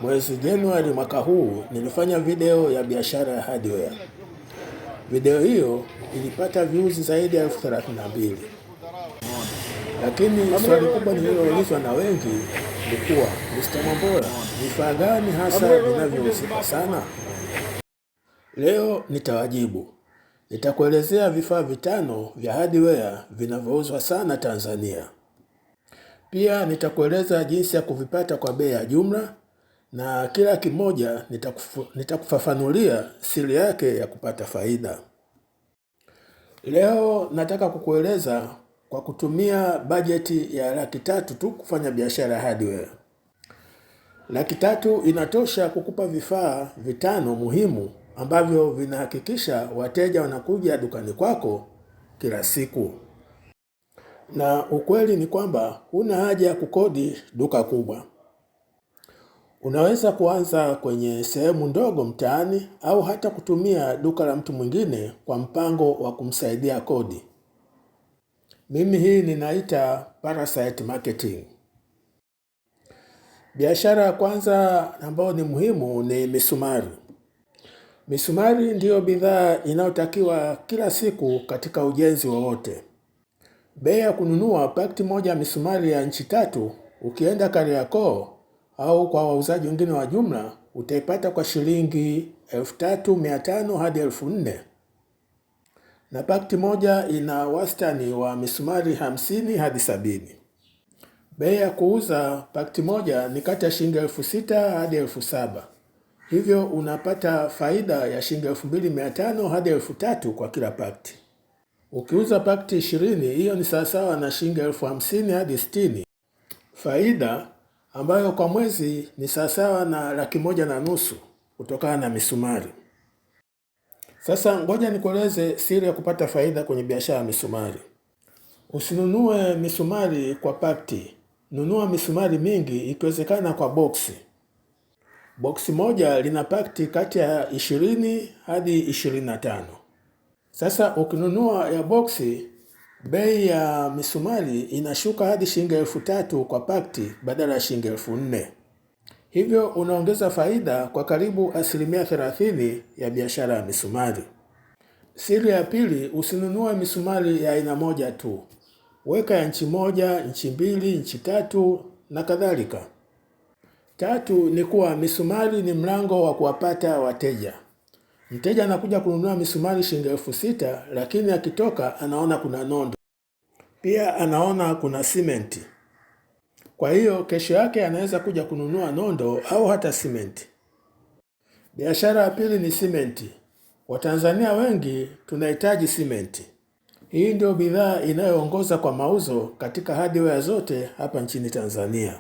Mwezi Januari mwaka huu nilifanya video ya biashara ya hardware. Video hiyo ilipata views zaidi ya 32,000. Lakini swali kubwa nililoulizwa na wengi ni kuwa, Mr. Mwambola, vifaa gani hasa vinavyohusika sana? Leo nitawajibu. Nitakuelezea vifaa 5 vya hardware vinavyouzwa sana Tanzania. Pia nitakueleza jinsi ya kuvipata kwa bei ya jumla, na kila kimoja nitakufafanulia siri yake ya kupata faida. Leo nataka kukueleza kwa kutumia bajeti ya Laki3 tu kufanya biashara ya hardware. Laki3 inatosha kukupa vifaa 5 muhimu ambavyo vinahakikisha wateja wanakuja dukani kwako kila siku. Na ukweli ni kwamba huna haja ya kukodi duka kubwa. Unaweza kuanza kwenye sehemu ndogo mtaani au hata kutumia duka la mtu mwingine kwa mpango wa kumsaidia kodi. Mimi hii ninaita parasite marketing. Biashara ya kwanza ambayo ni muhimu ni misumari. Misumari ndiyo bidhaa inayotakiwa kila siku katika ujenzi wowote. Bei ya kununua pakiti moja ya misumari ya inchi 3 ukienda Kariakoo au kwa wauzaji wengine wa jumla utaipata kwa shilingi 3,500 hadi 4,000. Na pakiti moja ina wastani wa misumari 50 hadi 70. Bei ya kuuza pakiti moja ni kati ya shilingi 6,000 hadi 7,000. Hivyo unapata faida ya shilingi 2,500 hadi 3,000 kwa kila pakiti. Ukiuza pakiti 20, hiyo ni sawasawa na shilingi 50,000 hadi 60. Faida ambayo kwa mwezi ni sawasawa na 1,500,000 kutokana na misumari. Sasa ngoja nikueleze siri ya kupata faida kwenye biashara ya misumari. Usinunue misumari kwa pakiti. Nunua misumari mingi, ikiwezekana kwa boksi. Boksi moja lina pakiti kati ya 20 hadi 25. Sasa ukinunua ya boksi, bei ya misumari inashuka hadi shilingi 3,000 kwa pakiti badala ya shilingi 4,000. Hivyo unaongeza faida kwa karibu 30% ya biashara ya misumari. Siri ya pili, usinunue misumari ya aina moja tu. Weka ya inchi 1, inchi 2, inchi 3 na kadhalika. 3 ni kuwa misumari ni mlango wa kuwapata wateja. Mteja anakuja kununua misumari shilingi 6,000, lakini akitoka anaona kuna nondo. Pia anaona kuna simenti. Kwa hiyo kesho yake anaweza kuja kununua nondo au hata simenti. Biashara ya pili ni simenti. Watanzania wengi tunahitaji simenti. Hii ndio bidhaa inayoongoza kwa mauzo katika hardware zote hapa nchini Tanzania.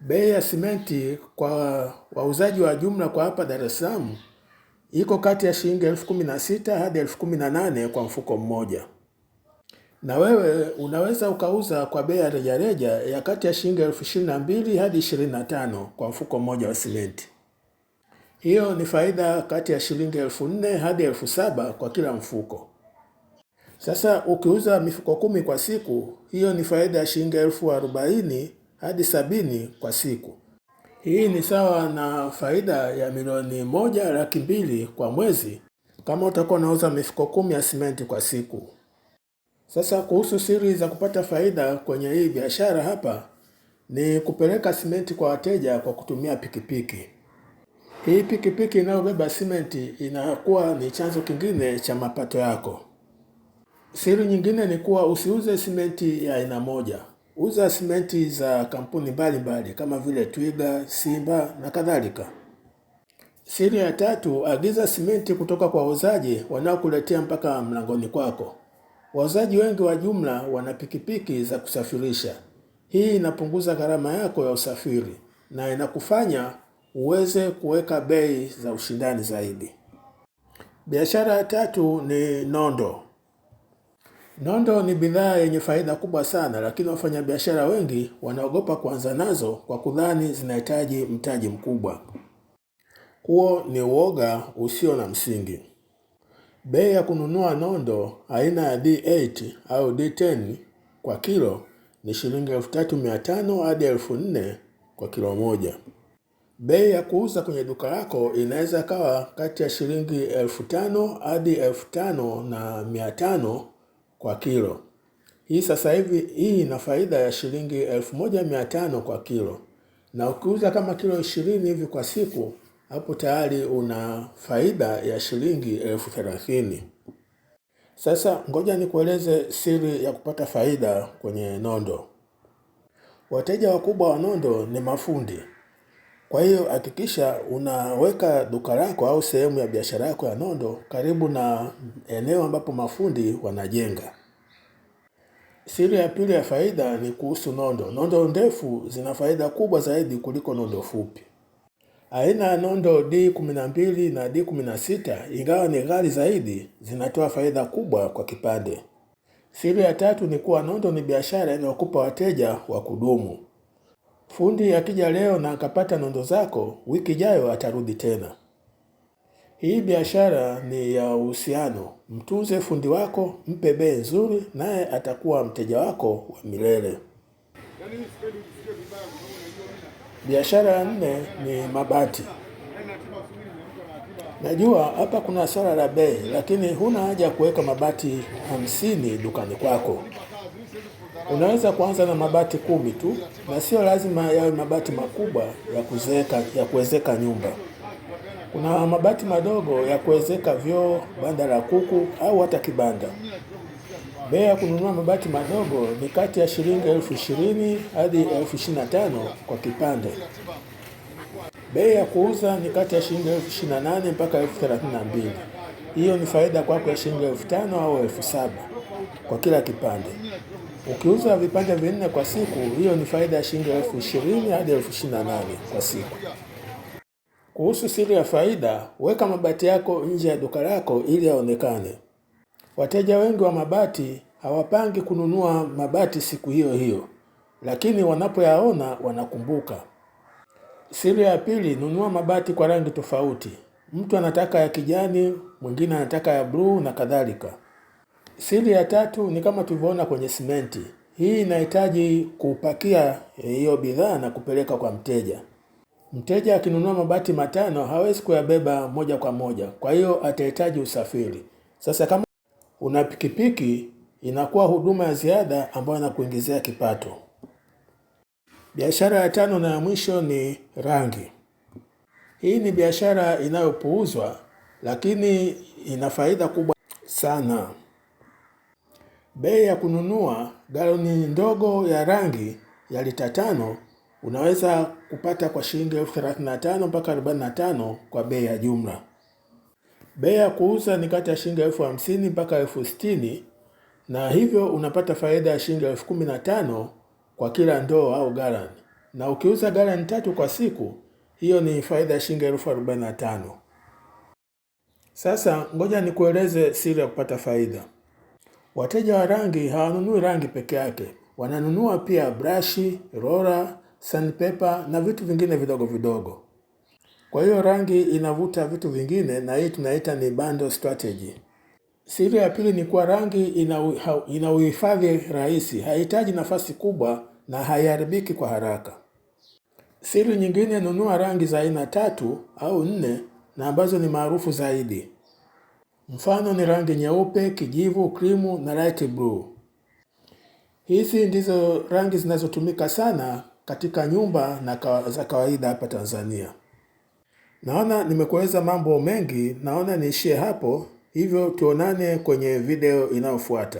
Bei ya simenti kwa wauzaji wa jumla kwa hapa Dar es Salaam iko kati ya shilingi 16,000 hadi 18,000 kwa mfuko mmoja. Na wewe unaweza ukauza kwa bei ya rejareja ya kati ya shilingi 22,000 hadi 25,000 kwa mfuko mmoja wa simenti. Hiyo ni faida kati ya shilingi 4,000 hadi 7,000 kwa kila mfuko. Sasa ukiuza mifuko 10 kwa siku, hiyo ni faida ya shilingi 40,000 hadi 70,000 kwa siku. Hii ni sawa na faida ya milioni 1,200,000 kwa mwezi kama utakuwa unauza mifuko 10 ya simenti kwa siku. Sasa kuhusu siri za kupata faida kwenye hii biashara hapa ni kupeleka simenti kwa wateja kwa kutumia pikipiki. Hii pikipiki inayobeba simenti inakuwa ni chanzo kingine cha mapato yako. Siri nyingine ni kuwa usiuze simenti ya aina moja. Uza simenti za kampuni mbalimbali kama vile Twiga, Simba na kadhalika. Siri ya 3, agiza simenti kutoka kwa wauzaji wanaokuletea mpaka mlangoni kwako. Wauzaji wengi wa jumla wana pikipiki za kusafirisha. Hii inapunguza gharama yako ya usafiri na inakufanya uweze kuweka bei za ushindani zaidi. Biashara ya 3 ni nondo. Nondo ni bidhaa yenye faida kubwa sana, lakini wafanyabiashara wengi wanaogopa kuanza nazo kwa kudhani zinahitaji mtaji mkubwa. Huo ni uoga usio na msingi. Bei ya kununua nondo aina ya D8 au D10 kwa kilo ni shilingi 3,500 hadi 4,000 kwa kilo moja. Bei ya kuuza kwenye duka lako inaweza kawa kati ya shilingi 5,000 hadi 5,500 kwa kilo. Hii sasa hivi ina faida ya shilingi 1,500 kwa kilo. Na ukiuza kama kilo 20 hivi kwa siku, hapo tayari una faida ya shilingi 30,000. Sasa ngoja nikueleze siri ya kupata faida kwenye nondo. Wateja wakubwa wa nondo ni mafundi. Kwa hiyo hakikisha unaweka duka lako au sehemu ya biashara yako ya nondo karibu na eneo ambapo mafundi wanajenga. Siri ya pili ya faida ni kuhusu nondo. Nondo ndefu zina faida kubwa zaidi kuliko nondo fupi. Aina ya nondo D12 na D16 ingawa ni ghali zaidi, zinatoa faida kubwa kwa kipande. Siri ya tatu ni kuwa nondo ni biashara inayokupa wateja wa kudumu. Fundi akija leo na akapata nondo zako, wiki ijayo atarudi tena. Hii biashara ni ya uhusiano. Mtunze fundi wako, mpe bei nzuri, naye atakuwa mteja wako wa milele. Biashara ya 4 ni mabati. Najua hapa kuna swala la bei, lakini huna haja kuweka mabati 50 dukani kwako. Unaweza kuanza na mabati 10 tu, na sio lazima yawe mabati makubwa ya kuwezeka nyumba. Kuna mabati madogo ya kuwezeka vyoo, banda la kuku au hata kibanda. Bei ya kununua mabati madogo ni kati ya shilingi 20,000 hadi 25,000 kwa kipande. Bei ya kuuza ni kati ya shilingi 28,000 mpaka 32,000. Hiyo ni faida kwako ya shilingi 5,000 au 7,000 kwa kila kipande. Ukiuza vipande 4 kwa siku, hiyo ni faida ya shilingi 20,000 hadi 28,000 kwa siku. Kuhusu siri ya faida, weka mabati yako nje ya duka lako ili yaonekane. Wateja wengi wa mabati hawapangi kununua mabati siku hiyo hiyo, lakini wanapoyaona wanakumbuka. Siri ya pili, nunua mabati kwa rangi tofauti. Mtu anataka ya kijani, mwingine anataka ya bluu na kadhalika. Siri ya tatu ni kama tulivyoona kwenye simenti. Hii inahitaji kupakia hiyo bidhaa na kupeleka kwa mteja. Mteja akinunua mabati 5 hawezi kuyabeba moja kwa moja, kwa hiyo atahitaji usafiri. Sasa kama una pikipiki, inakuwa huduma ya ziada ambayo inakuingizia kipato. Biashara ya 5 na ya mwisho ni rangi. Hii ni biashara inayopuuzwa, lakini ina faida kubwa sana. Bei ya kununua galoni ndogo ya rangi ya lita 5 unaweza kupata kwa shilingi 35,000 mpaka 45,000 kwa bei ya jumla. Bei ya kuuza ni kati ya shilingi 50,000 mpaka 60,000, na hivyo unapata faida ya shilingi 15,000 kwa kila ndoo au galani. Na ukiuza galani 3 kwa siku, hiyo ni faida ya shilingi 45,000. Sasa ngoja nikueleze siri ya kupata faida. Wateja wa rangi hawanunui rangi peke yake. Wananunua pia brashi, roller, sandpaper na vitu vingine vidogo vidogo. Kwa hiyo rangi inavuta vitu vingine, na hii tunaita ni bundle strategy. Siri ya pili ni kuwa rangi ina uhifadhi rahisi, haihitaji nafasi kubwa na haiharibiki kwa haraka. Siri nyingine, nunua rangi za aina 3 au 4 na ambazo ni maarufu zaidi. Mfano ni rangi nyeupe, kijivu, krimu na light blue. Hizi ndizo rangi zinazotumika sana katika nyumba za kawaida hapa Tanzania. Naona nimekueleza mambo mengi, naona niishie hapo, hivyo tuonane kwenye video inayofuata.